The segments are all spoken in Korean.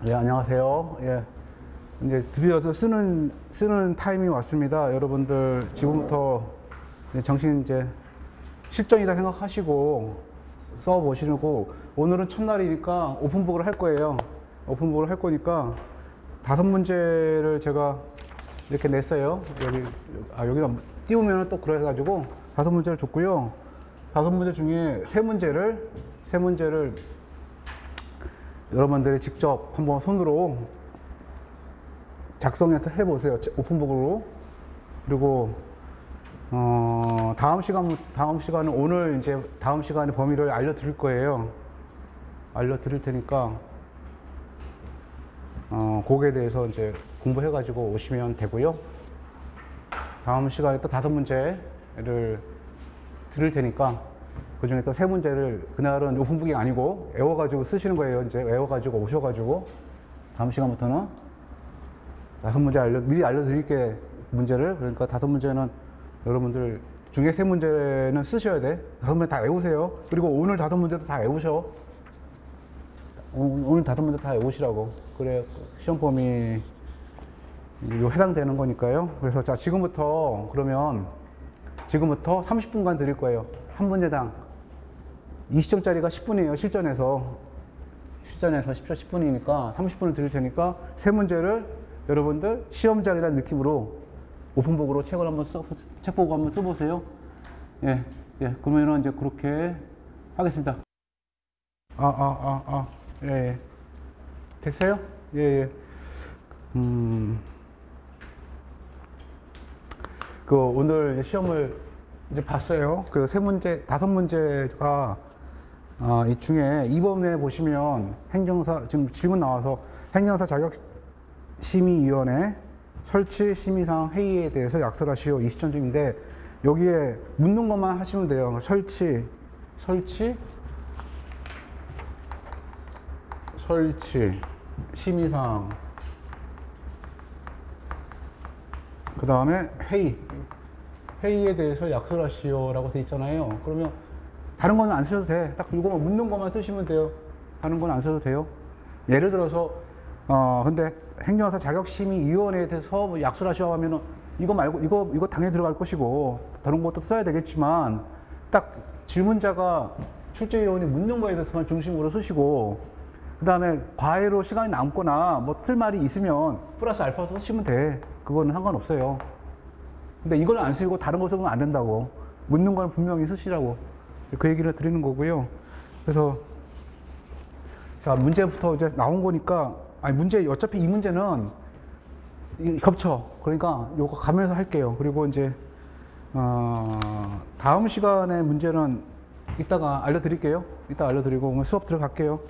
예, 안녕하세요. 예. 이제 드디어 쓰는 타임이 왔습니다. 여러분들, 지금부터 정신 이제 실전이다 생각하시고 써보시고, 오늘은 첫날이니까 오픈북을 할 거예요. 오픈북을 할 거니까 5문제를 제가 이렇게 냈어요. 여기다 띄우면 또 그래가지고 5문제를 줬고요. 5문제 중에 3문제를 여러분들이 직접 한번 손으로 작성해서 해보세요. 오픈북으로. 그리고 다음 시간은 오늘 이제 다음 시간에 범위를 알려드릴 거예요. 알려드릴 테니까 거기에 대해서 이제 공부해가지고 오시면 되고요. 다음 시간에 또 5문제를 드릴 테니까 그 중에 또 3문제를 그날은 오픈북이 아니고 외워가지고 쓰시는 거예요. 이제 외워가지고 오셔가지고 다음 시간부터는 5문제 미리 알려드릴게 문제를. 그러니까 5문제는 여러분들 중에 3문제는 쓰셔야 돼. 5문제 다 외우세요. 그리고 오늘 5문제도 다 외우셔. 오늘 5문제 다 외우시라고. 그래 시험 범위 해당되는 거니까요. 그래서 자, 지금부터 30분간 드릴 거예요. 한 문제당 20점짜리가 10분이에요. 실전에서 10분이니까 30분을 드릴 테니까 3문제를 여러분들 시험장이라는 느낌으로 오픈북으로 책을 한번 책 보고 한번 써보세요. 예. 그러면은 이제 그렇게 하겠습니다. 예. 됐어요? 예. 오늘 시험을 이제 봤어요. 5문제가, 이 중에 2번에 보시면 지금 질문 나와서 행정사 자격심의위원회 설치 심의상 회의에 대해서 약설하시오 20점인데, 여기에 묻는 것만 하시면 돼요. 설치, 심의상, 그 다음에 회의에 대해서 약설하시오라고 돼 있잖아요. 그러면 다른 거는 안 쓰셔도 돼. 딱 이거만 묻는 것만 쓰시면 돼요. 다른 건 안 써도 돼요. 예를 들어서 근데 행정사 자격심의위원회에 대해서 뭐 약설하시오 하면은 이거 말고 이거 당연히 들어갈 것이고 다른 것도 써야 되겠지만, 딱 질문자가 출제위원이 묻는 거에 대해서만 중심으로 쓰시고, 그 다음에 과외로 시간이 남거나 뭐 쓸 말이 있으면 플러스 알파 쓰시면 돼. 그거는 상관없어요. 근데 이걸 안 쓰고 다른 거 쓰면 안 된다고. 묻는 건 분명히 쓰시라고. 그 얘기를 드리는 거고요. 그래서 자, 문제부터 이제 나온 거니까, 어차피 이 문제는 겹쳐. 그러니까 요거 가면서 할게요. 그리고 이제 다음 시간에 문제는 이따가 알려드릴게요. 이따 알려드리고 오늘 수업 들어갈게요.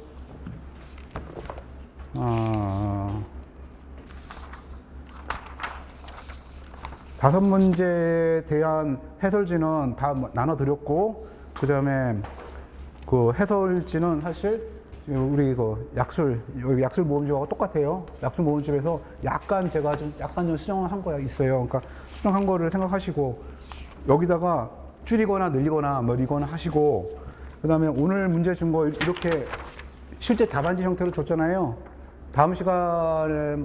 5문제에 대한 해설지는 다 나눠드렸고, 그 다음에 그 해설지는 사실 우리 여기 약술 모음집하고 똑같아요. 약술 모음집에서 약간 좀 수정을 한 거야 있어요. 그러니까 수정한 거를 생각하시고 여기다가 줄이거나 늘리거나 뭐 이거나 하시고, 그 다음에 오늘 문제 준 거 이렇게 실제 답안지 형태로 줬잖아요. 다음 시간에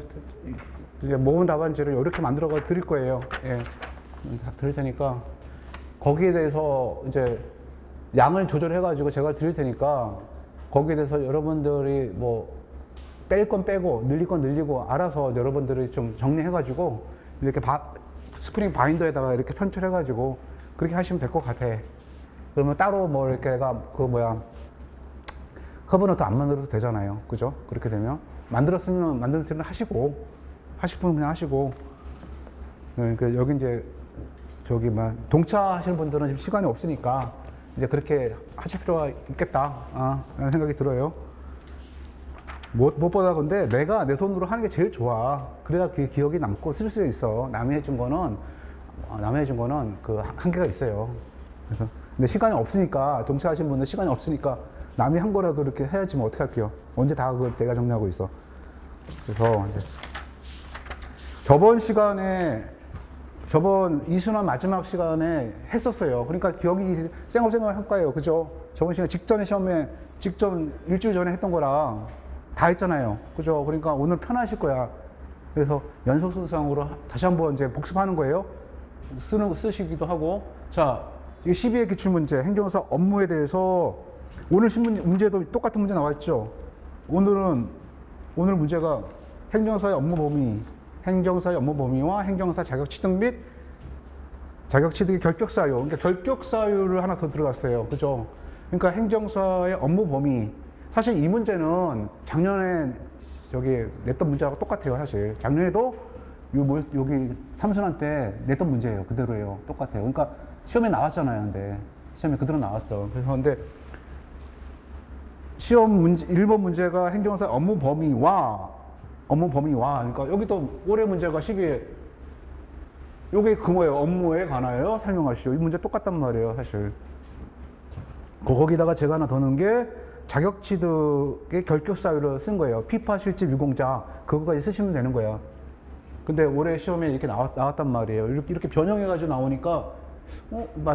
이제 모은 답안지를 이렇게 만들어 드릴 거예요. 예. 다 드릴 테니까 거기에 대해서 이제 양을 조절해 가지고 제가 드릴 테니까 거기에 대해서 여러분들이 뭐 뺄 건 빼고 늘릴 건 늘리고 알아서 여러분들이 좀 정리해 가지고 이렇게 스프링 바인더에다가 이렇게 편출해 가지고 그렇게 하시면 될 것 같아. 그러면 따로 뭐 이렇게 커브노트 안 만들어도 되잖아요. 그죠? 그렇게 되면 만들었으면 만드는 대로 하실 분은 그냥 하시고. 그러니까 여기 이제 동차 하시는 분들은 지금 시간이 없으니까 이제 그렇게 하실 필요가 있겠다 라는 생각이 들어요. 무엇보다 근데 내가 내 손으로 하는 게 제일 좋아. 그래야 그 기억이 남고 쓸 수 있어. 남이 해준 거는 그 한계가 있어요. 그래서 근데 시간이 없으니까, 동차 하시는 분들 시간이 없으니까 남이 한 거라도 이렇게 해야지 뭐 어떻게 할게요. 언제 다 그걸 내가 정리하고 있어. 그래서 이제 저번 이순환 마지막 시간에 했었어요. 그러니까 기억이 쌩얼쌩얼 할 거예요. 그죠? 저번 시간 직전 일주일 전에 했던 거랑 다 했잖아요. 그죠? 그러니까 오늘 편하실 거야. 그래서 연속선상으로 다시 한번 이제 복습하는 거예요. 쓰시기도 하고. 자, 이게 12회 기출문제, 행정사 업무에 대해서 오늘 문제도 똑같은 문제 나왔죠. 오늘 문제가 행정사의 업무 범위, 행정사의 업무 범위와 행정사 자격 취득 및 자격 취득의 결격 사유. 그러니까 결격 사유를 하나 더 들어갔어요. 그죠? 그러니까 행정사의 업무 범위. 사실 이 문제는 작년에 저기 냈던 문제하고 똑같아요, 사실. 작년에도 여기 삼순환 때 냈던 문제예요. 그대로예요. 똑같아요. 그러니까 시험에 나왔잖아요. 근데 시험에 그대로 나왔어. 그래서 근데 시험 문제 1번 문제가 행정사 업무 범위와 그러니까 여기도 올해 문제가 12회 요게 그거예요. 업무에 관하여 설명하시오. 이 문제 똑같단 말이에요, 사실. 거기다가 제가 하나 더 넣은 게 자격 취득의 결격 사유를 쓴 거예요. 피파 실집 유공자 그거까지 쓰시면 되는 거야. 근데 올해 시험에 이렇게 나왔단 말이에요. 이렇게 변형해가지고 나오니까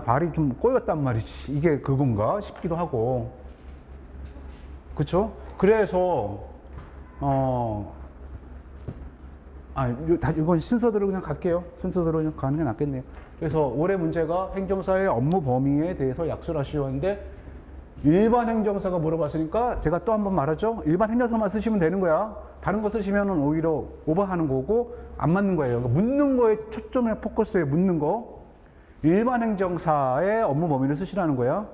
말이 좀 꼬였단 말이지. 이게 그건가 싶기도 하고. 그쵸? 그래서 이건 순서대로 그냥 갈게요. 순서대로 그냥 가는 게 낫겠네요. 그래서 올해 문제가 행정사의 업무 범위에 대해서 약수를 하시려는데 일반 행정사가 물어봤으니까 제가 또 한 번 말하죠. 일반 행정사만 쓰시면 되는 거야. 다른 거 쓰시면 오히려 오버하는 거고 안 맞는 거예요. 그러니까 묻는 거에 초점에 포커스에 묻는 거. 일반 행정사의 업무 범위를 쓰시라는 거야.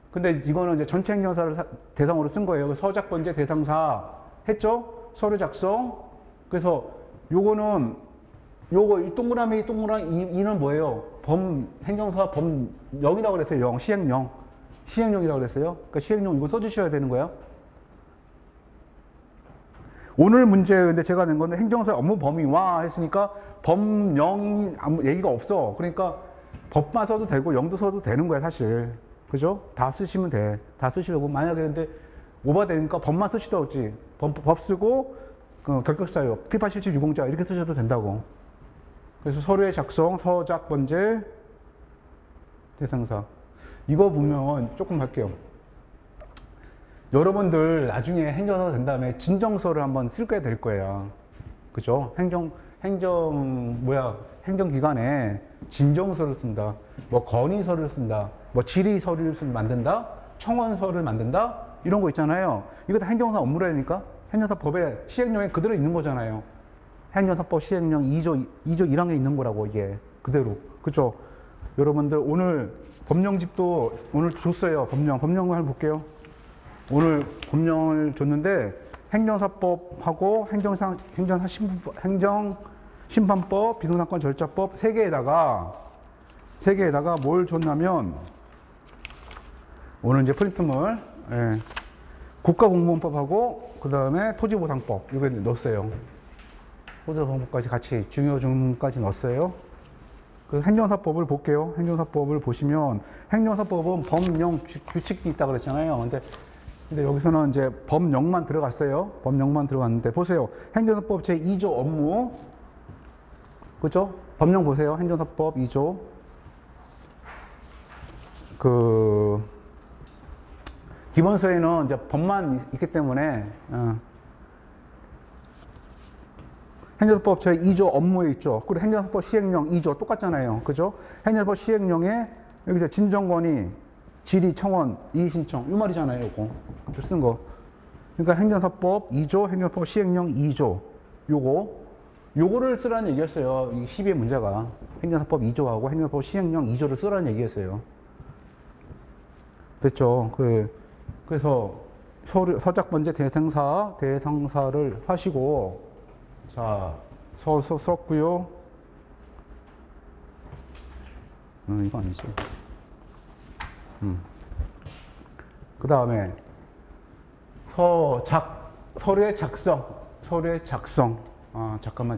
근데 이거는 이제 전체 행정사를 대상으로 쓴 거예요. 서작 번제 대상사 했죠? 서류 작성. 그래서 요거 이 동그라미 이는 뭐예요? 행정사 범령이라고 그랬어요. 영, 시행령이라고 그랬어요. 그러니까 시행령 이거 써주셔야 되는 거야. 오늘 문제 근데 제가 낸 거는 행정사 업무 범위와 했으니까 범령이 아무 얘기가 없어. 그러니까 법만 써도 되고 영도 써도 되는 거야, 사실. 그죠? 다 쓰시면 돼. 다 쓰시려고. 만약에 근데 오버되니까 법만 쓰시도 없지. 법 쓰고 결격사유, 피파 실질 유공자 이렇게 쓰셔도 된다고. 그래서 서류의 작성, 서작 번제, 대상사. 이거 보면 조금 할게요. 여러분들 나중에 행정사 된 다음에 진정서를 한번 쓸게 될 거예요. 그죠? 행정기관에 진정서를 쓴다. 뭐 건의서를 쓴다. 뭐 질의서를 만든다. 청원서를 만든다. 이런 거 있잖아요. 이거 다 행정사 업무라니까. 행정사법에 시행령에 그대로 있는 거잖아요. 행정사법 시행령 2조 1항에 있는 거라고 이게 그대로. 그죠? 여러분들 오늘 법령집도 오늘 줬어요. 법령을 한번 볼게요. 오늘 법령을 줬는데 행정사법하고 행정심판법, 비동사건 절차법 세 개에다가 뭘 줬냐면 오늘 이제 프린트물 국가공무원법하고 그 다음에 토지보상법 이거 넣었어요. 토지보상법까지 같이 중요 조문까지 넣었어요. 그 행정사법을 볼게요. 행정사법을 보시면 행정사법은 법령 규칙이 있다고 그랬잖아요. 근데 여기서는 이제 법령만 들어갔어요. 법령만 들어갔는데 보세요. 행정사법 제2조 업무. 그죠? 법령 보세요. 행정사법 2조. 기본서에는 이제 법만 있기 때문에, 행정사법 제2조 업무에 있죠. 그리고 행정사법 시행령 2조 똑같잖아요. 그죠? 행정사법 시행령에 여기서 진정권이 질의, 청원, 이의신청 이 말이잖아요. 이거 쓴 거. 그러니까 행정사법 2조, 행정사법 시행령 2조 요거를 쓰라는 얘기였어요. 이 12의 문제가 행정사법 2조하고 행정사법 시행령 2조를 쓰라는 얘기였어요. 됐죠? 그래서 서작 번제 대상사를 하시고 자 썼고요. 이거 아니지. 그 다음에 서류의 작성. 잠깐만.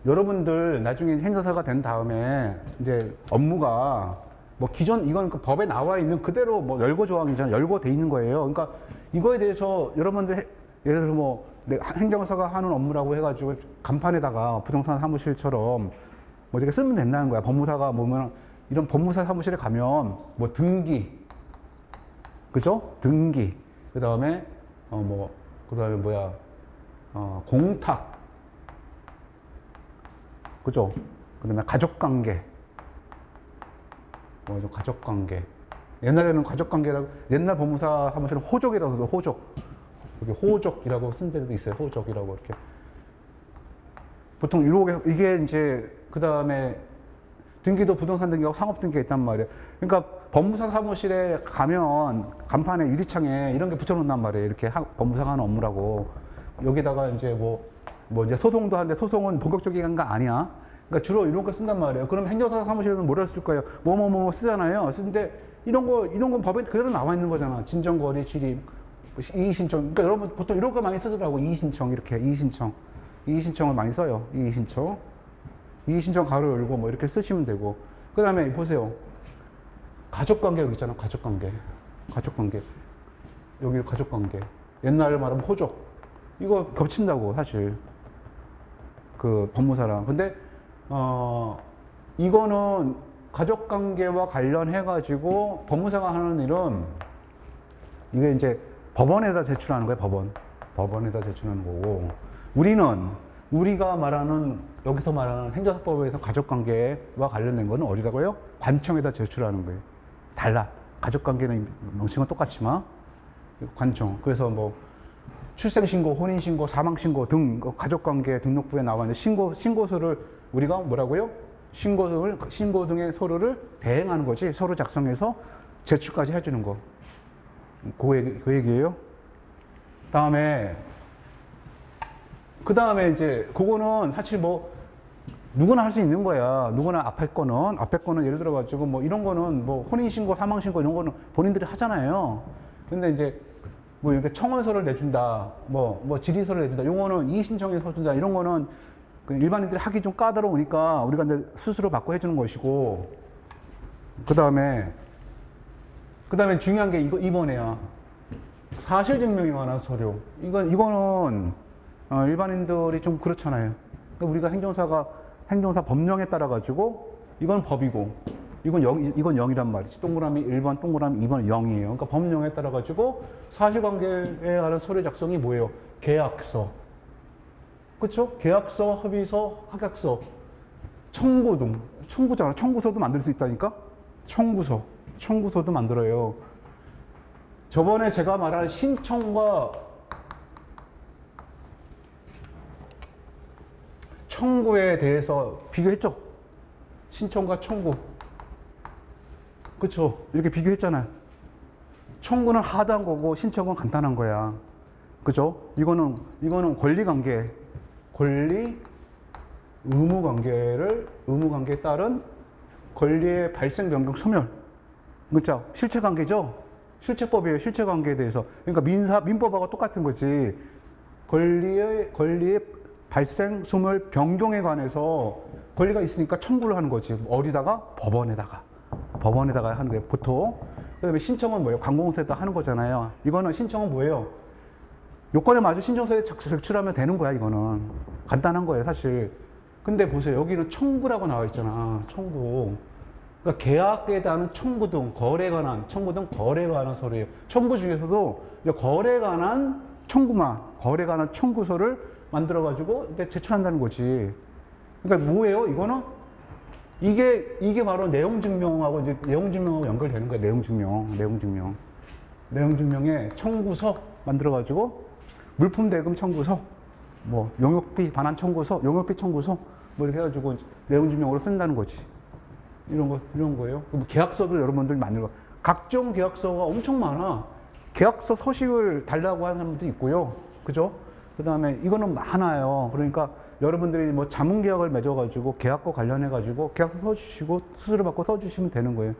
여러분들 나중에 행정사가 된 다음에 이제 업무가 뭐 기존 이건 그 법에 나와 있는 그대로 뭐 열거 조항이잖아요. 열거 돼 있는 거예요. 그러니까 이거에 대해서 여러분들 예를 들어서 뭐 행정사가 하는 업무라고 해가지고 간판에다가 부동산 사무실처럼 뭐 이렇게 쓰면 된다는 거야. 법무사가 보면 이런 법무사 사무실에 가면 뭐 등기, 그죠? 등기. 그 다음에 그 다음에 뭐야, 공탁. 그죠? 그 다음에 가족관계. 좀 가족관계. 옛날에는 가족관계라고, 옛날 법무사 하면서는 호족이라고 해서 호족. 여기 호족이라고 쓴 데도 있어요. 호족이라고 이렇게. 보통 이게 이제, 그 다음에 등기도 부동산 등기하고 상업 등기가 있단 말이에요. 그러니까 법무사 사무실에 가면 간판에 유리창에 이런 게 붙여놓는단 말이에요. 이렇게 법무사가 하는 업무라고. 여기다가 이제 뭐 이제 소송도 하는데 소송은 본격적인 거 아니야. 그러니까 주로 이런 거 쓴단 말이에요. 그럼 행정사 사무실에는 뭐라 쓸 거예요? 뭐뭐뭐 쓰잖아요. 쓰는데 이런 건 법에 그대로 나와 있는 거잖아. 진정거래, 질의, 이의신청. 그러니까 여러분 보통 이런 거 많이 쓰더라고. 이의신청 이렇게 이의신청. 이의신청을 많이 써요. 이의신청. 이의신청 가로 열고 뭐 이렇게 쓰시면 되고. 그 다음에 보세요. 가족관계 여기 있잖아. 가족관계. 가족관계. 여기 가족관계. 옛날에 말하면 호족. 이거 겹친다고 사실. 그 법무사랑. 근데 이거는 가족관계와 관련해가지고 법무사가 하는 일은 이게 이제 법원에다 제출하는 거예요. 법원에다 제출하는 거고. 우리가 말하는, 여기서 말하는 행정사법에서 가족관계와 관련된 거는 어디다고요? 관청에다 제출하는 거예요. 달라. 가족관계는 명칭은 똑같지만, 관청. 그래서 뭐, 출생신고, 혼인신고, 사망신고 등 가족관계 등록부에 나와 있는 신고서를 우리가 뭐라고요? 신고 등의 서류를 대행하는 거지. 서류 작성해서 제출까지 해주는 거. 그 얘기예요. 그 다음에 이제, 그거는 사실 뭐, 누구나 할 수 있는 거야. 누구나 앞에 거는 예를 들어가지고 뭐 이런 거는 뭐 혼인신고, 사망신고 이런 거는 본인들이 하잖아요. 근데 이제 뭐 이렇게 청원서를 내준다, 뭐 질의서를 내준다, 요거는 이의신청에 서준다, 이런 거는 일반인들이 하기 좀 까다로우니까 우리가 이제 스스로 받고 해주는 것이고, 그 다음에 중요한 게 이번에야. 사실증명에 관한 서류. 이거는 일반인들이 좀 그렇잖아요. 그러니까 우리가 행정사 법령에 따라 가지고 이건 법이고 이건 0이란 말이지. 동그라미 1번, 동그라미 2번 0이에요. 그러니까 법령에 따라 가지고 사실관계에 관한 서류 작성이 뭐예요? 계약서. 그렇죠? 계약서, 합의서, 확약서, 청구 등. 청구잖아. 청구서도 만들 수 있다니까? 청구서도 만들어요. 저번에 제가 말한 신청과 청구에 대해서 비교했죠? 신청과 청구. 그쵸? 이렇게 비교했잖아요. 청구는 하드한 거고 신청은 간단한 거야. 그죠? 이거는 권리관계, 의무관계에 따른 권리의 발생, 변경, 소멸. 그죠? 실체관계죠? 실체법이에요. 실체관계에 대해서. 그러니까 민법하고 똑같은 거지. 권리의 발생, 소멸, 변경에 관해서 권리가 있으니까 청구를 하는 거지. 어디다가? 법원에다가 하는 거예요, 보통. 그 다음에 신청은 뭐예요? 관공서에다 하는 거잖아요. 이거는 신청은 뭐예요? 요건에 맞춰 신청서에 제출하면 되는 거야, 이거는. 간단한 거예요, 사실. 근데 보세요. 여기는 청구라고 나와 있잖아. 청구. 그러니까 계약에 대한 청구 등 거래에 관한 서류예요. 청구 중에서도 거래에 관한 청구서를 만들어가지고 제출한다는 거지. 그러니까 뭐예요? 이거는 이게 바로 내용증명하고 연결되는 거예요. 내용증명에 청구서 만들어가지고 물품 대금 청구서, 뭐 용역비 반환 청구서, 용역비 청구서 뭐 이렇게 해가지고 내용증명으로 쓴다는 거지. 이런 거예요. 계약서도 여러분들 만들고 각종 계약서가 엄청 많아. 계약서 서식을 달라고 하는 사람도 있고요. 그죠? 그 다음에 이거는 하나예요. 그러니까 여러분들이 뭐 자문계약을 맺어가지고 계약과 관련해가지고 계약서 써주시고 수수료 받고 써주시면 되는 거예요.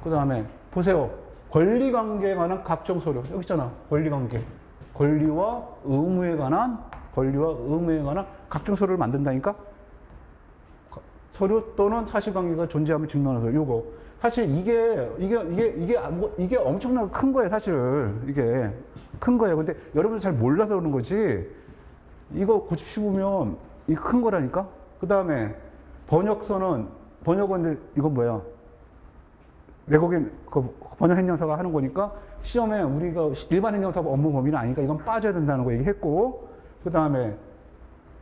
그 다음에 보세요. 권리관계에 관한 각종 서류. 여기 있잖아. 권리관계. 권리와 의무에 관한 각종 서류를 만든다니까? 서류 또는 사실관계가 존재함을 증명하는 서류. 요거. 사실 이게 엄청나게 큰 거예요, 사실. 이게 큰 거예요. 근데 여러분들 잘 몰라서 그러는 거지. 이거 고집 씹으면 이게 큰 거라니까? 그 다음에 번역은 이건 뭐야? 외국인 번역 행정사가 하는 거니까 시험에 우리가 일반 행정사고 업무 범위는 아니니까 이건 빠져야 된다는 거 얘기했고, 그 다음에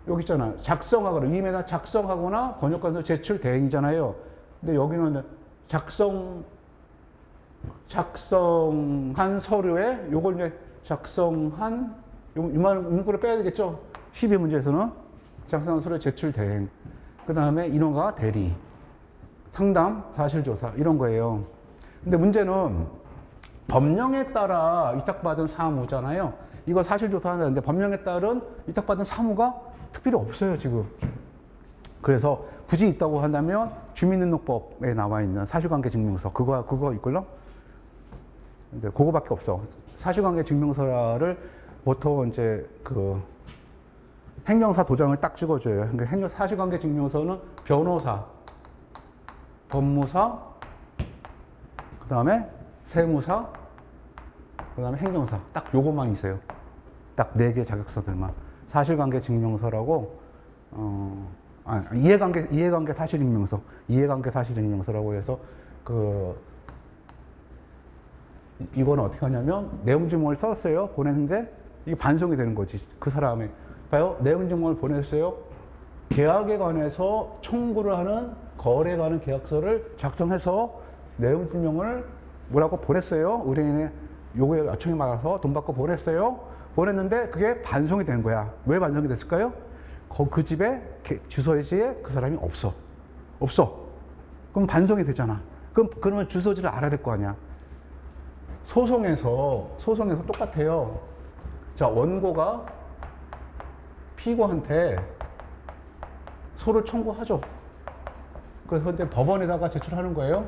여기 있잖아. 작성하거나, 이메일 작성하거나 번역관서 제출 대행이잖아요. 근데 여기는 작성한 서류에 요걸 이제 작성한 문구를 빼야 되겠죠. 12문제에서는 작성한 서류 제출 대행. 그 다음에 인허가 대리, 상담, 사실조사 이런 거예요. 근데 문제는 법령에 따라 위탁받은 사무잖아요. 이거 사실조사하는데 법령에 따른 위탁받은 사무가 특별히 없어요, 지금. 그래서 굳이 있다고 한다면 주민등록법에 나와 있는 사실관계증명서 그거 있걸요? 근데 그거밖에 없어. 사실관계증명서를 보통 이제 그 행정사 도장을 딱 찍어줘요. 그러니까 사실관계증명서는 변호사, 법무사, 그 다음에 세무사, 그 다음에 행정사. 딱 요것만 있어요. 딱 4개 자격서들만. 사실관계증명서라고, 이해관계 사실증명서. 이해관계 사실증명서라고 해서, 이거는 어떻게 하냐면, 내용증명을 썼어요. 보냈는데, 이게 반송이 되는 거지. 그 사람의. 봐요. 내용증명을 보냈어요. 계약에 관해서 청구를 하는, 거래에 관한 계약서를 작성해서 내용증명을 뭐라고 보냈어요. 의뢰인의 요구에 요청에 맞아서 돈 받고 보냈어요. 보냈는데 그게 반송이 된 거야. 왜 반송이 됐을까요? 그 집에 주소지에 그 사람이 없어. 그럼 반송이 되잖아. 그러면 주소지를 알아야 될 거 아니야. 소송에서 똑같아요. 자, 원고가 피고한테 소를 청구하죠. 그래서 이제 법원에다가 제출하는 거예요.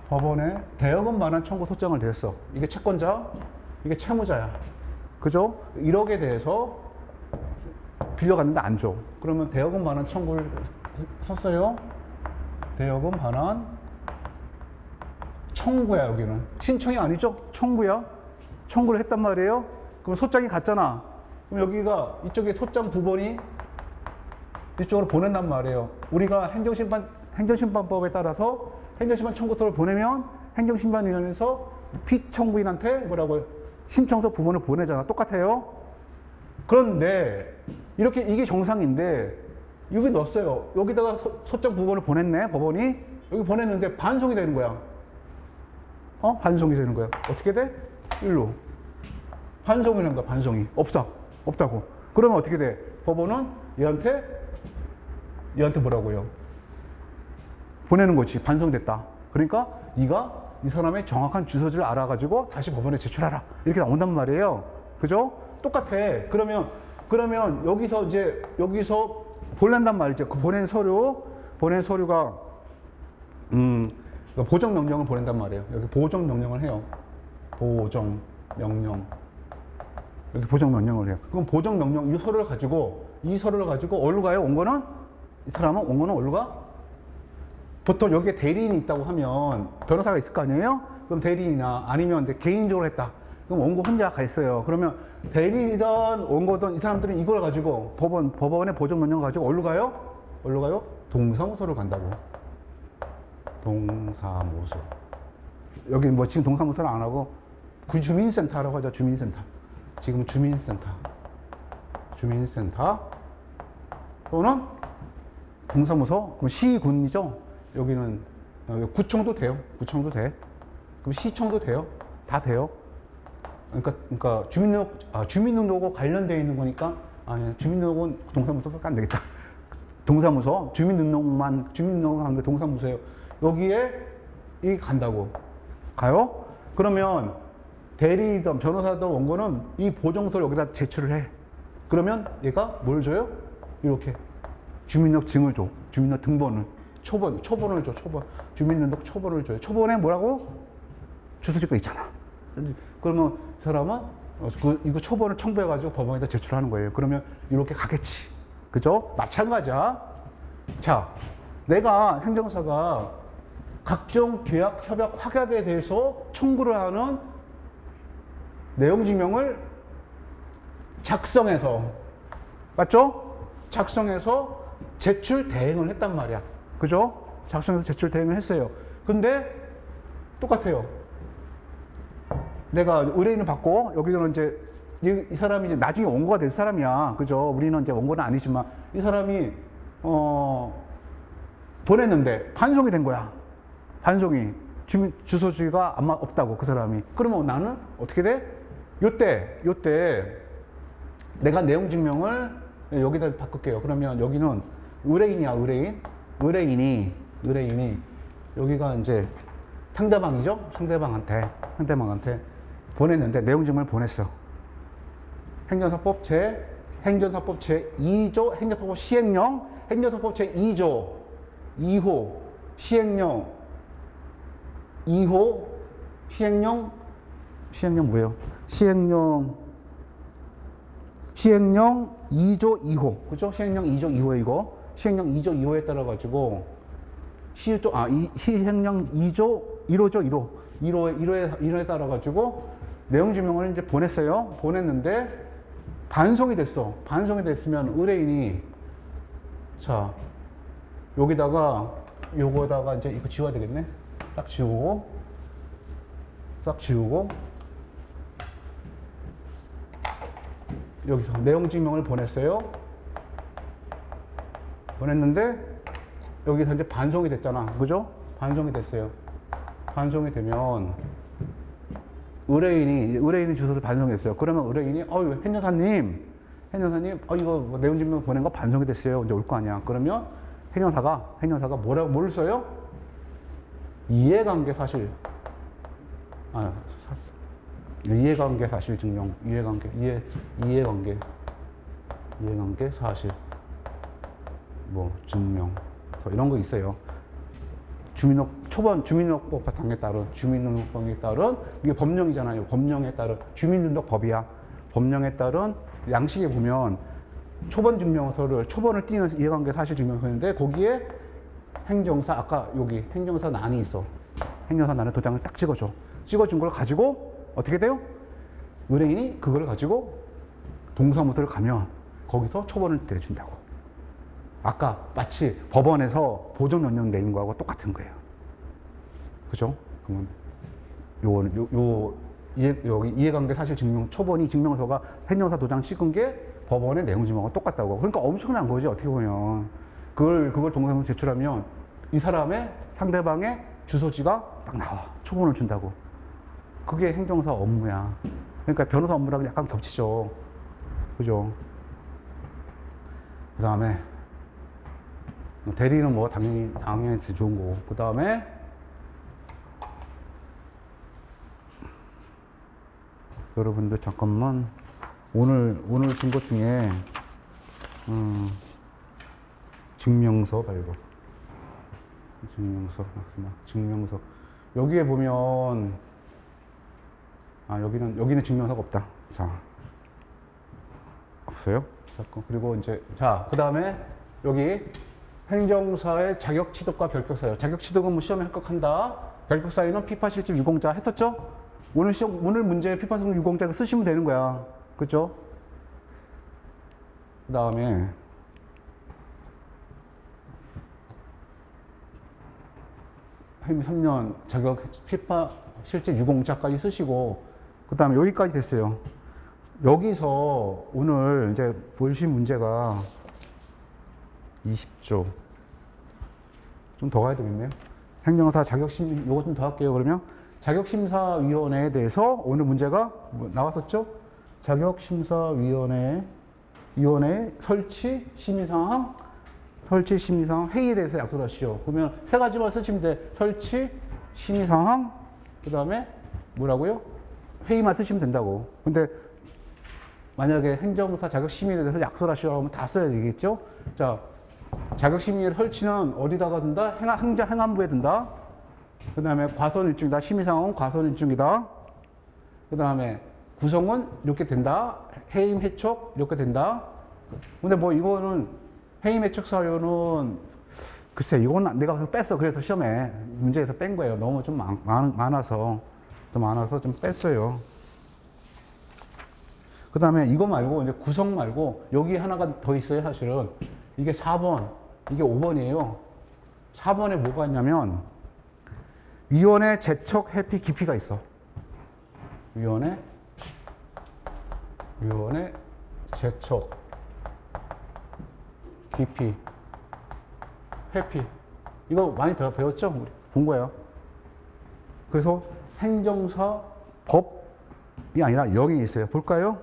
법원에 대여금 반환 청구 소장을 냈어. 이게 채권자, 이게 채무자야. 그죠? 1억에 대해서 빌려갔는데 안 줘. 그러면 대여금 반환 청구를 썼어요. 대여금 반환 청구야, 여기는. 신청이 아니죠? 청구야. 청구를 했단 말이에요. 그럼 소장이 갔잖아. 그럼 여기가 이쪽에 소장 두 번이 이쪽으로 보낸단 말이에요. 우리가 행정심판법에 따라서 행정심판 청구서를 보내면 행정심판위원회에서 피청구인한테 뭐라고요? 신청서 부분을 보내잖아. 똑같아요. 그런데 이게 정상인데 여기 넣었어요. 여기다가 소장 부분을 보냈네. 법원이 여기 보냈는데 반송이 되는 거야. 반송이 되는 거야. 어떻게 돼? 일로 반송이 되는 거야. 반송이 없다고. 그러면 어떻게 돼? 법원은 얘한테 뭐라고요? 보내는 거지. 반송됐다. 그러니까 네가 이 사람의 정확한 주소지를 알아가지고 다시 법원에 제출하라. 이렇게 나온단 말이에요. 그죠? 똑같아. 그러면 여기서 보낸단 말이죠. 그 보낸 서류가 보정 명령을 보낸단 말이에요. 여기 보정 명령을 해요. 보정 명령. 여기 보정 명령을 해요. 그럼 보정 명령 이 서류를 가지고 어디로 가요? 원고는 이 사람은 원고는 어디로 가? 보통 여기에 대리인이 있다고 하면 변호사가 있을 거 아니에요? 그럼 대리인이나 아니면 이제 개인적으로 했다. 그럼 원고 혼자 가 있어요. 그러면 대리인이든 원고든 이 사람들은 이걸 가지고 법원의 보정 명령을 가지고 어디로 가요? 동사무소로 간다고. 동사무소. 여기 뭐 지금 동사무소를 안 하고 주민센터라고 하죠. 주민센터. 지금 주민센터 또는 동사무소. 그럼 시군이죠. 여기는 구청도 돼요. 구청도 돼. 그럼 시청도 돼요. 다 돼요. 그러니까 주민등록하고 관련되어 있는 거니까 주민등록은 동사무소밖에 안 되겠다. 동사무소 주민등록만 하는 게 동사무소예요. 여기에 이 간다고 가요. 그러면 대리든 변호사든 원고는 이 보정서를 여기다 제출을 해. 그러면 얘가 뭘 줘요? 이렇게 주민등록 증을 줘. 주민등록 등본을. 초본을 줘. 주민등록 초본을 줘요. 초본에 뭐라고? 주소지가 있잖아. 그러면 이 사람은 이거 초본을 첨부해가지고 법원에다 제출하는 거예요. 그러면 이렇게 가겠지. 그죠? 마찬가지야. 자, 내가 행정사가 각종 계약, 협약, 확약에 대해서 청구를 하는 내용증명을 작성해서, 맞죠? 작성해서 제출 대행을 했단 말이야. 그죠? 작성해서 제출 대행을 했어요. 근데 똑같아요. 내가 의뢰인을 받고 여기는 이제 이 사람이 이제 나중에 원고가 될 사람이야. 그죠? 우리는 이제 원고는 아니지만 이 사람이 보냈는데 반송이 된 거야. 반송이. 주소지가 아마 없다고 그 사람이. 그러면 나는 어떻게 돼? 요때 내가 내용 증명을 여기다 바꿀게요. 그러면 여기는 의뢰인이야, 의뢰인이 여기가 이제 상대방이죠? 상대방한테 보냈는데 내용 증명을 보냈어. 행정사법 제 2조 행정사법 시행령, 행정사법 제 2조 2호 시행령 2호 시행령 뭐예요? 시행령 2조 2호. 그죠? 시행령 2조 2호 이거. 시행령 2조 2호에 따라 가지고 시행령 2조 1호에 따라 가지고 내용 증명을 이제 보냈어요. 보냈는데 반송이 됐어. 반송이 됐으면 의뢰인이 자, 여기다가 요거다가 이제 이거 지워야 되겠네. 싹 지우고 여기서 내용 증명을 보냈어요. 보냈는데 여기서 이제 반송이 됐잖아. 그죠? 반송이 됐어요. 반송이 되면 의뢰인이 주소를 반송했어요. 그러면 의뢰인이 행 여사님 이거 뭐 내용 증명 보낸 거 반송이 됐어요. 이제 올 거 아니야. 그러면 행정사가 뭐를 써요? 이해관계 사실 증명, 이해관계 사실 뭐 증명 이런 거 있어요. 주민등록법에 따른 이게 법령이잖아요. 법령에 따른 주민등록법이야. 법령에 따른 양식에 보면 초본 증명서를 초본을 띄는 이해관계 사실 증명서인데 거기에 행정사 아까 여기 행정사 난이 있어. 행정사 난에 도장을 딱 찍어줘. 찍어준 걸 가지고 어떻게 돼요? 의뢰인이 그걸 가지고 동사무소를 가면 거기서 초본을 내준다고. 아까 마치 법원에서 보존 연령 내린 거하고 똑같은 거예요. 그죠? 그러면 여기 이해관계 사실 증명 초본이 증명서가 행정사 도장 찍은 게 법원의 내용 증명과 똑같다고. 그러니까 엄청난 거지 어떻게 보면. 그걸 동사무소 제출하면 이 사람의 상대방의 주소지가 딱 나와. 초본을 준다고. 그게 행정사 업무야. 그러니까 변호사 업무랑 약간 겹치죠. 그죠? 그 다음에 대리는 뭐 당연히 좋은 거고. 그 다음에 여러분들 잠깐만 오늘 준 것 중에 증명서 발급. 증명서 여기에 보면 여기는 증명서가 없다. 자, 없어요. 잠깐. 그리고 이제 그 다음에 여기 행정사의 자격 취득과 결격 사유. 자격 취득은 뭐 시험에 합격한다. 결격 사유는 피파 실질 유공자 했었죠? 오늘 문제 피파 실질 유공자를 쓰시면 되는 거야. 그죠? 그 다음에 행정 3년 자격 피파 실질 유공자까지 쓰시고 그 다음에 여기까지 됐어요. 여기서 오늘 이제 보실 문제가 20조. 좀 더 가야 되겠네요. 행정사 자격심, 요거 좀 더 할게요. 그러면 자격심사위원회에 대해서 오늘 문제가 나왔었죠? 자격심사위원회 설치 심의사항 회의에 대해서 약속하시오. 그러면 세 가지만 쓰시면 돼. 설치, 심의사항, 그 다음에 뭐라고요? 회의만 쓰시면 된다고. 근데 만약에 행정사 자격심의에 대해서 약속하시오 하면 다 써야 되겠죠? 자, 자격심의 설치는 어디다가 둔다? 행안부에 둔다. 그 다음에 과선일중이다. 심의상황은 과선일중이다. 그 다음에 구성은 이렇게 된다. 해임, 해촉 이렇게 된다. 근데 뭐 이거는 해임, 해촉 사유는 글쎄 이건 내가 뺐어. 그래서 시험에 문제에서 뺀 거예요. 너무 좀 많아서 좀 뺐어요. 그 다음에 이거 말고 이제 구성 말고 여기 하나가 더 있어요. 사실은 이게 4번, 이게 5번이에요. 4번에 뭐가 있냐면 위원회 제척 회피 기피가 있어. 위원회 제척, 기피, 회피. 이거 많이 배웠죠? 우리 본 거예요. 그래서 행정사 법이 아니라 0이 있어요. 볼까요?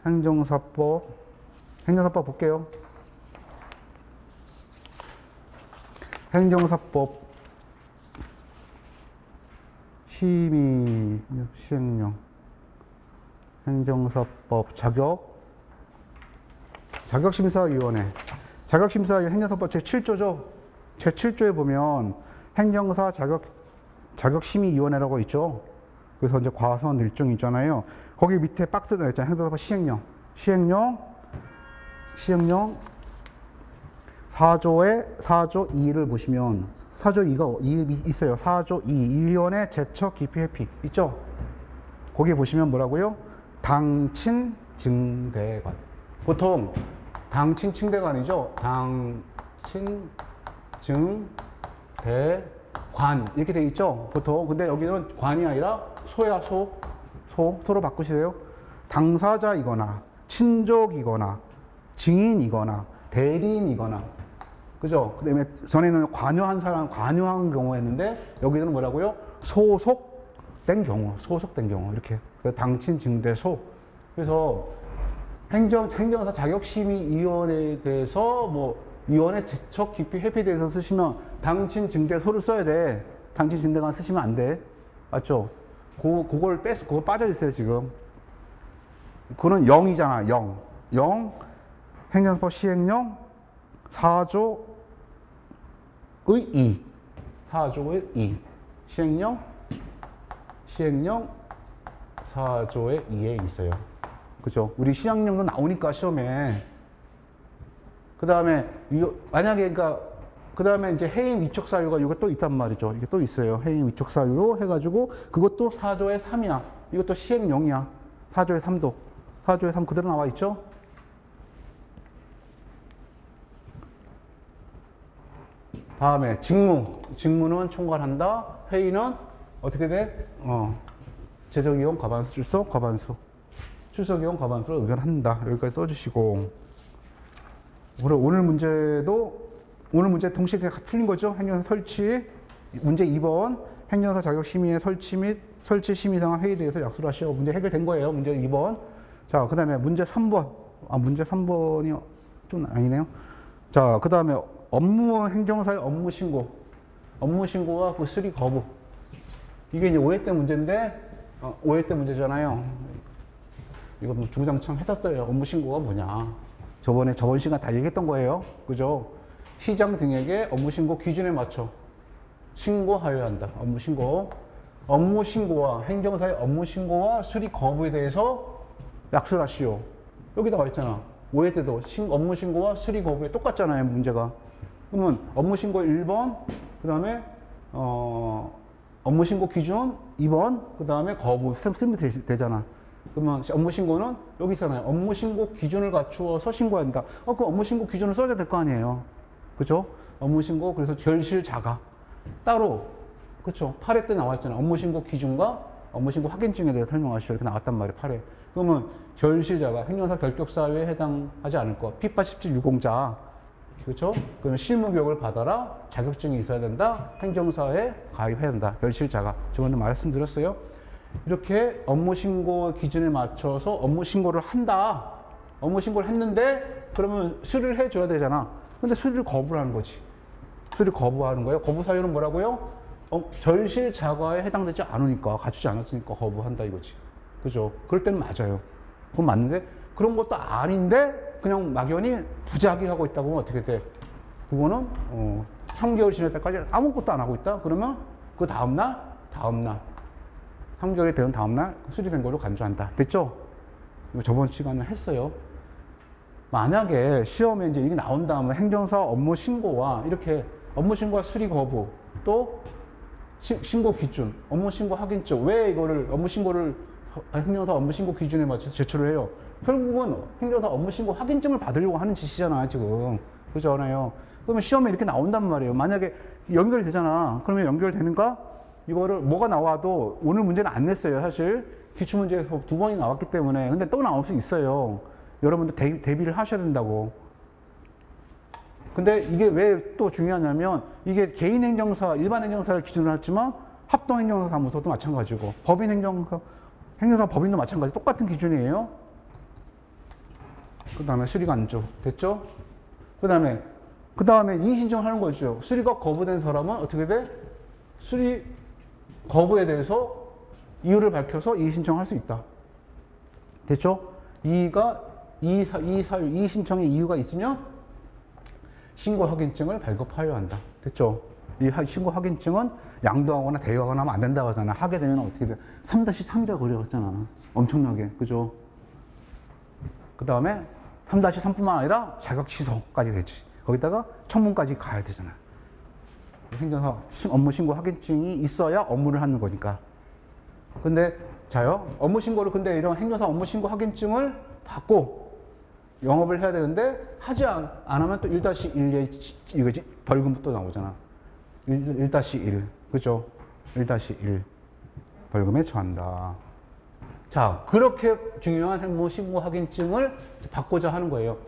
행정사법 볼게요. 행정사법 시행령 행정사법 자격심사위원회 행정사법 제7조죠. 제7조에 보면 행정사 자격심의위원회라고 있죠. 그래서 이제 과선 일정이 있잖아요. 거기 밑에 박스가 있잖아요. 행정사법 시행령 4조 2를 보시면 4조 2가 있어요. 4조 2 위원회 제척 기피 회피 있죠. 거기 보시면 뭐라고요? 당친 증대관. 보통 당친 층대관이죠. 당친 증대관 이렇게 돼 있죠. 보통. 근데 여기는 관이 아니라 소야 소로 바꾸시세요. 당사자이거나 친족이거나 증인이거나 대리인이거나, 그죠? 그 다음에 전에는 관여한 경우였는데, 여기서는 뭐라고요? 소속된 경우, 이렇게. 그래서 당친, 증대소. 그래서 행정사 자격심의위원회에 대해서, 위원회 제척, 기피, 회피에 대해서 쓰시면, 당친, 증대소를 써야 돼. 당친, 증대관 쓰시면 안 돼. 맞죠? 그걸 빠져있어요, 지금. 그거는 0이잖아, 0. 행정사법 시행령 4조의 2. 4조의 2. 시행령 4조의 2에 있어요. 그죠? 우리 시행령도 나오니까 시험에. 그 다음에, 만약에, 그 다음에 이제 해임 위촉 사유가 이거 또 있단 말이죠. 이게 또 있어요. 해임 위촉 사유로 해가지고, 그것도 4조의 3이야. 이것도 시행령이야. 4조의 3도. 4조의 3 그대로 나와 있죠? 다음에 직무는 총괄한다. 회의는 어떻게 돼? 제적이용 과반수 출석 과반수 출석이용 과반수로 의견한다. 여기까지 써주시고, 오늘 문제 동시에 틀린 거죠. 행정사 설치 문제 2번 행정사 자격심의의 설치 및 설치 심의 상황 회의에 대해서 약속을 하시오. 문제 해결된 거예요. 문제 2번. 자, 그 다음에 문제 3번. 문제 3번이 좀 아니네요. 자, 그 다음에 행정사의 업무신고와 그 수리 거부. 이게 이제 5회 때 문제인데, 5회 때 문제잖아요. 이거 주구장창 했었어요. 업무신고가 뭐냐. 저번 시간 다 얘기했던 거예요. 그죠? 시장 등에게 업무신고 기준에 맞춰 신고하여야 한다. 업무신고와 행정사의 업무신고와 수리 거부에 대해서 약속을 하시오. 여기 나와 있잖아. 5회 때도 업무신고와 수리 거부에 똑같잖아요. 문제가. 그러면 업무신고 1번, 그 다음에 업무신고 기준 2번, 그 다음에 거부 쓰면 되잖아. 그러면 업무신고는 여기 있잖아요. 업무신고 기준을 갖추어서 신고한다. 그 업무신고 기준을 써야 될 거 아니에요. 그죠? 업무신고, 그래서 결실자가 따로, 그쵸? 8회 때 나와 있잖아요. 업무신고 기준과 업무신고 확인증에 대해 설명하시오. 이렇게 나왔단 말이에요. 8회. 그러면 결실자가 행정사 결격사유에 해당하지 않을 것. 피파 17 유공자. 그렇죠? 그러면 실무교육을 받아라. 자격증이 있어야 된다. 행정사에 가입해야 된다. 결실자가. 저번에 말씀드렸어요. 이렇게 업무신고 기준에 맞춰서 업무신고를 한다. 업무신고를 했는데 그러면 수리를 해줘야 되잖아. 근데 수리를 거부를 하는 거지. 수리 거부하는 거예요. 거부 사유는 뭐라고요? 절실자가에 해당되지 않으니까, 갖추지 않았으니까 거부한다 이거지. 그죠? 그럴 때는 맞아요. 그건 맞는데 그런 것도 아닌데 그냥 막연히 부작위 하고 있다고 하면 어떻게 돼? 그거는 3개월 지날 때까지 아무것도 안 하고 있다? 그러면 그 다음날 3개월이 되는 다음날 수리된 걸로 간주한다. 됐죠? 이거 저번 시간에 했어요. 만약에 시험에 이제 이게 나온 다음에 행정사 업무 신고와 이렇게 업무 신고와 수리 거부 또 신고 기준, 업무 신고 확인증, 왜 이거를 행정사 업무 신고 기준에 맞춰서 제출을 해요? 결국은 행정사 업무 신고 확인증을 받으려고 하는 짓이잖아요, 지금. 그러잖아요. 그러면 시험에 이렇게 나온단 말이에요. 만약에 연결이 되잖아. 그러면 연결되는가? 이거를 뭐가 나와도 오늘 문제는 안 냈어요. 사실 기출문제에서 2번이 나왔기 때문에. 근데 또 나올 수 있어요. 여러분들 대비를 하셔야 된다고. 근데 이게 왜 또 중요하냐면 이게 개인 행정사, 일반 행정사를 기준으로 했지만 합동 행정사 사무소도 마찬가지고 법인 행정사, 행정사 법인도 마찬가지 똑같은 기준이에요. 그 다음에 수리가 안주 됐죠? 그 다음에 이의신청하는 거죠. 수리가 거부된 사람은 어떻게 돼? 수리 거부에 대해서 이유를 밝혀서 이의신청할 수 있다. 됐죠? 이의신청의 이유가 있으면 신고 확인증을 발급하여야 한다. 됐죠? 이 신고 확인증은 양도하거나 대여하거나 하면 안 된다고 하잖아. 하게 되면 어떻게 돼? 3-3이라고 그려졌잖아. 엄청나게. 그죠? 그 다음에 3-3뿐만 아니라 자격 취소까지 되지. 거기다가 청문까지 가야 되잖아. 행정사 업무 신고 확인증이 있어야 업무를 하는 거니까. 근데 자요, 업무 신고를 근데 이런 행정사 업무 신고 확인증을 받고 영업을 해야 되는데 하지 안 하면 또 1-1에 이거지 벌금 또 나오잖아. 1-1 그죠? 1-1 벌금에 처한다. 자, 그렇게 중요한 업무 신고 확인증을 받고자 하는 거예요.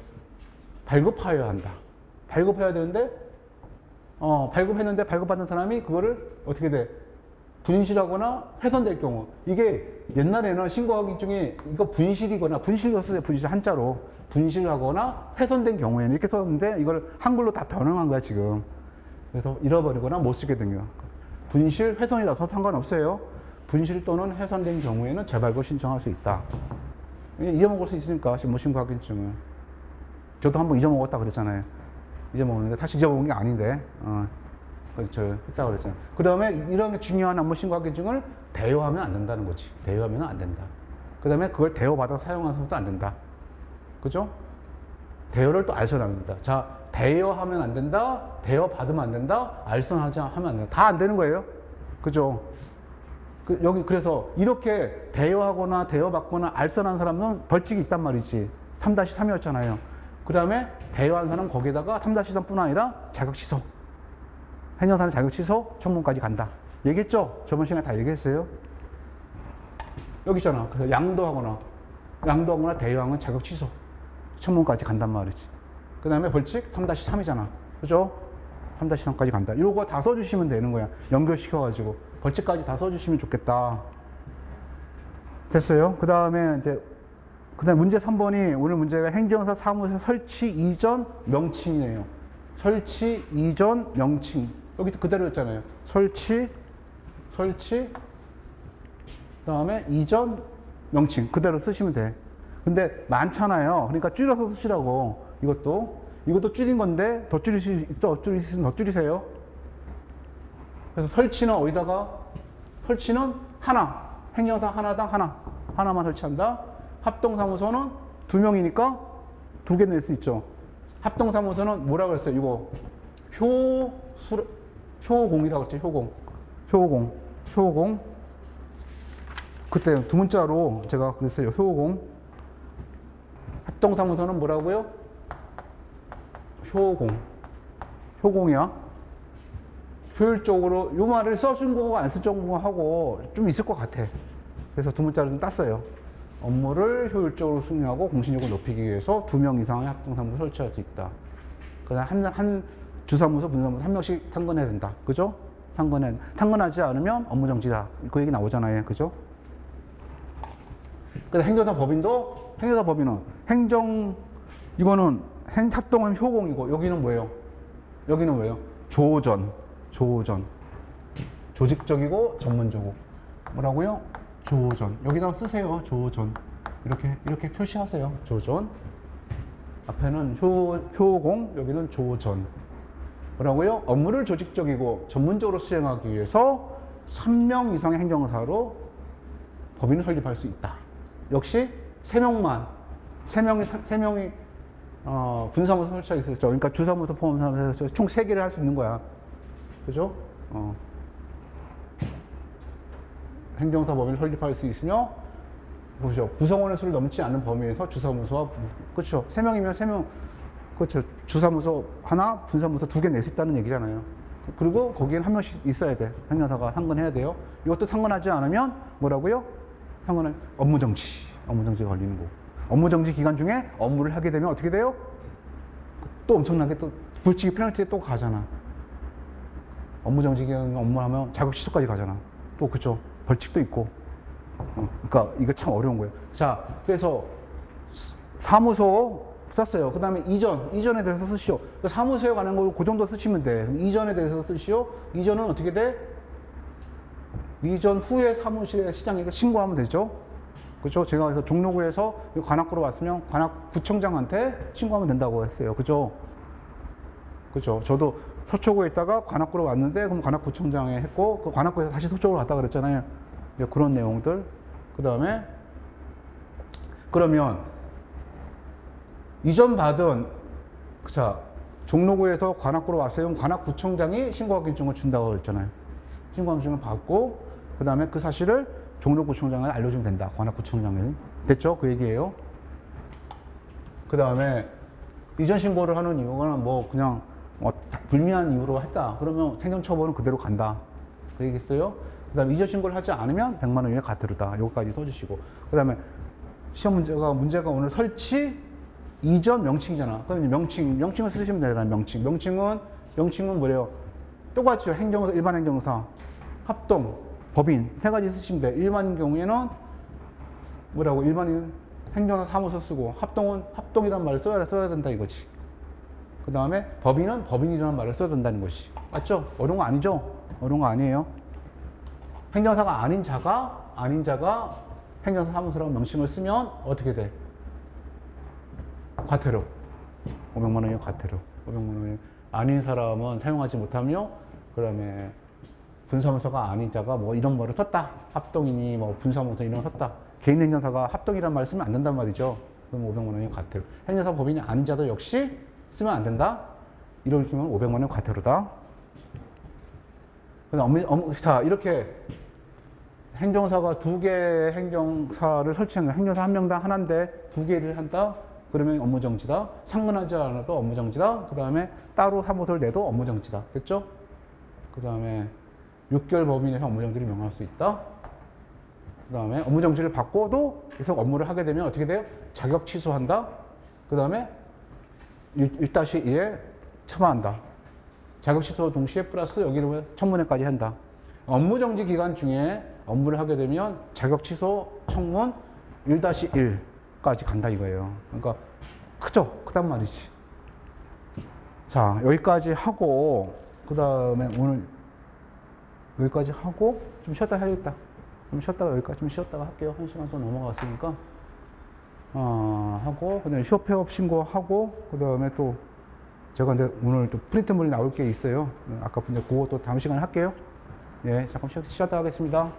발급하여야 한다. 발급해야 되는데 발급했는데 발급받은 사람이 그거를 어떻게 돼? 분실하거나 훼손될 경우. 이게 옛날에는 신고 확인증이 이거 분실이거나 분실이었어요. 분실 한자로 분실하거나 훼손된 경우에는 이렇게 썼는데 이걸 한글로 다 변형한 거야 지금. 그래서 잃어버리거나 못 쓰게 된 거야. 분실 훼손이라서 상관없어요. 분실 또는 훼손된 경우에는 재발급 신청할 수 있다. 잊어먹을 수 있으니까 뭐 신고 확인증을. 저도 한번 잊어먹었다 그랬잖아요. 잊어먹었는데 다시 잊어먹은 게 아닌데. 그렇죠. 했다고 그랬잖아요. 그 다음에 이런 게 중요한 업무 신고 확인증을 대여하면 안 된다는 거지. 대여하면 안 된다. 그 다음에 그걸 대여받아 사용해서도 안 된다. 그죠? 대여를 또 알선합니다. 자, 대여하면 안 된다. 대여받으면 안 된다. 알선하지 하면 안 된다. 다 안 되는 거예요. 그죠? 그래서 이렇게 대여하거나 대여받거나 알선한 사람은 벌칙이 있단 말이지. 3-3이었잖아요. 그 다음에 대여한 사람 거기에다가 3-3뿐 아니라 자격 취소. 행정사는 자격 취소, 청문까지 간다. 얘기했죠? 저번 시간에 다 얘기했어요. 여기 있잖아. 그래서 양도하거나 대여하면 자격 취소, 청문까지 간단 말이지. 그 다음에 벌칙 3-3이잖아. 그죠? 3-3까지 간다. 이거 다 써주시면 되는 거야. 연결시켜가지고. 벌칙까지 다 써주시면 좋겠다. 됐어요? 그 다음에 문제 3번이 오늘 문제가 행정사 사무소 설치 이전 명칭이에요. 설치 이전 명칭. 여기 그대로였잖아요. 설치, 그 다음에 이전 명칭. 그대로 쓰시면 돼. 근데 많잖아요. 그러니까 줄여서 쓰시라고. 이것도 줄인 건데 더 줄일 수 있어. 더 줄이세요. 그래서 설치는 어디다가? 설치는 하나. 행정사 하나당 하나만 설치한다. 합동사무소는 2명이니까 2개 낼 수 있죠. 합동사무소는 뭐라고 했어요? 이거 효공이라고 했죠. 효공. 그때 두 문자로 제가 그랬어요. 효공. 합동사무소는 뭐라고요? 효공이야. 효율적으로 이 말을 써준 거고 안 써준 거하고 좀 있을 것 같아. 그래서 두 문자를 좀 땄어요. 업무를 효율적으로 수행하고 공신력을 높이기 위해서 2명 이상의 합동사무소 설치할 수 있다. 그다음 한 주사무소, 분사무소 1명씩 상근해야 된다. 그죠? 상근하지 않으면 업무 정지다. 그 얘기 나오잖아요. 그죠? 그래서 행정사 법인은 이거는 합동은 효공이고 여기는 뭐예요? 조전. 조직적이고 전문적이고. 뭐라고요? 조전. 여기다가 쓰세요. 조전. 이렇게 표시하세요. 조전. 앞에는 효공, 여기는 조전. 뭐라고요? 업무를 조직적이고 전문적으로 수행하기 위해서 3명 이상의 행정사로 법인을 설립할 수 있다. 역시 3명이 분사무소 설치가 있었죠. 그러니까 주사무소 포함해서 총 3개를 할 수 있는 거야. 그죠? 행정사 법인을 설립할 수 있으며, 보시죠. 구성원의 수를 넘지 않는 범위에서 주사무소와, 그렇죠. 3명이면 3명, 그렇죠. 주사무소 하나, 분사무소 2개 낼 수 있다는 얘기잖아요. 그리고 거기에는 한 명씩 있어야 돼. 행정사가 상근해야 돼요. 이것도 상근하지 않으면 뭐라고요? 상근은 업무정지가 걸리는 거. 업무정지 기간 중에 업무를 하게 되면 어떻게 돼요? 또 엄청나게 또 불치기 페널티에 또 가잖아. 업무정지 기간 업무하면 자격 취소까지 가잖아. 또 그쵸? 벌칙도 있고. 그러니까 이거 참 어려운 거예요. 자, 그래서 사무소 썼어요. 그 다음에 이전에 대해서 쓰시오. 그러니까 사무소에 관한 거 그 정도 쓰시면 돼. 이전에 대해서 쓰시오. 이전은 어떻게 돼? 이전 후에 사무실에 시장에 신고하면 되죠. 그죠? 제가 그래서 종로구에서 관악구로 왔으면 관악구청장한테 신고하면 된다고 했어요. 그죠? 그죠? 저도 서초구에 있다가 관악구로 왔는데 그럼 관악구청장에 했고 그 관악구에서 다시 서초구로 갔다 그랬잖아요. 그런 내용들. 그 다음에 그러면 이전 받은 자 종로구에서 관악구로 왔어요. 관악구청장이 신고확인증을 준다고 그랬잖아요. 신고확인증을 받고 그 다음에 그 사실을 종로구청장에 알려주면 된다. 관악구청장에 됐죠? 그 얘기예요. 그 다음에 이전 신고를 하는 이유가 뭐 그냥 불미한 이유로 했다. 그러면 행정처벌은 그대로 간다. 그 얘기했어요. 그 다음에 이전 신고를 하지 않으면 100만 원 이하 과태료다. 여기까지 써주시고. 그 다음에 시험 문제가 오늘 설치 이전 명칭이잖아. 그럼 명칭을 쓰시면 되잖아요. 명칭은 뭐래요? 똑같죠. 행정사, 일반 행정사, 합동, 법인 세 가지 쓰시면 돼. 일반인 경우에는 뭐라고? 일반인 행정사 사무소 쓰고 합동은 합동이라는 말을 써야 된다 이거지. 그 다음에 법인은 법인이라는 말을 써야 된다는 것이. 맞죠? 어려운 거 아니죠? 어려운 거 아니에요. 행정사가 아닌 자가 행정사 사무소라고 명칭을 쓰면 어떻게 돼? 과태료. 500만 원이요, 과태료. 500만 원이 아닌 사람은 사용하지 못하며, 그 다음에 분사무소가 아닌 자가 뭐 이런 말을 썼다. 합동이니 뭐 분사무소 이런 거 썼다. 개인 행정사가 합동이란 말을 쓰면 안 된단 말이죠. 그럼 500만 원이 과태료. 행정사 법인이 아닌 자도 역시 쓰면 안 된다. 이런 경우는 500만 원 과태료다. 자, 이렇게 행정사가 2개 행정사를 설치한 거야. 행정사 한 명당 하나인데 2개를 한다. 그러면 업무정지다. 상근하지 않아도 업무정지다. 그 다음에 따로 사무소를 내도 업무정지다. 됐죠? 그 다음에 6개월 범위 내에서 업무정지를 명할 수 있다. 그 다음에 업무정지를 받고도 계속 업무를 하게 되면 어떻게 돼요? 자격 취소한다. 그 다음에 1-1에 처마한다. 자격 취소 동시에 플러스 여기를 청문회까지 한다. 업무정지 기간 중에 업무를 하게 되면 자격 취소 청문 1-1까지 간다 이거예요. 그러니까 크죠? 크단 말이지. 자, 여기까지 하고 그 다음에 오늘 여기까지 하고 좀 쉬었다 해야겠다. 좀 쉬었다가 여기까지 좀 쉬었다가 할게요. 1시간 더 넘어갔으니까. 하고 그다음에 휴업폐업 신고하고 그 다음에 또 제가 이제 오늘 또 프린트물이 나올 게 있어요. 아까 이제 그거 또 다음 시간에 할게요. 예, 잠깐 쉬었다 하겠습니다.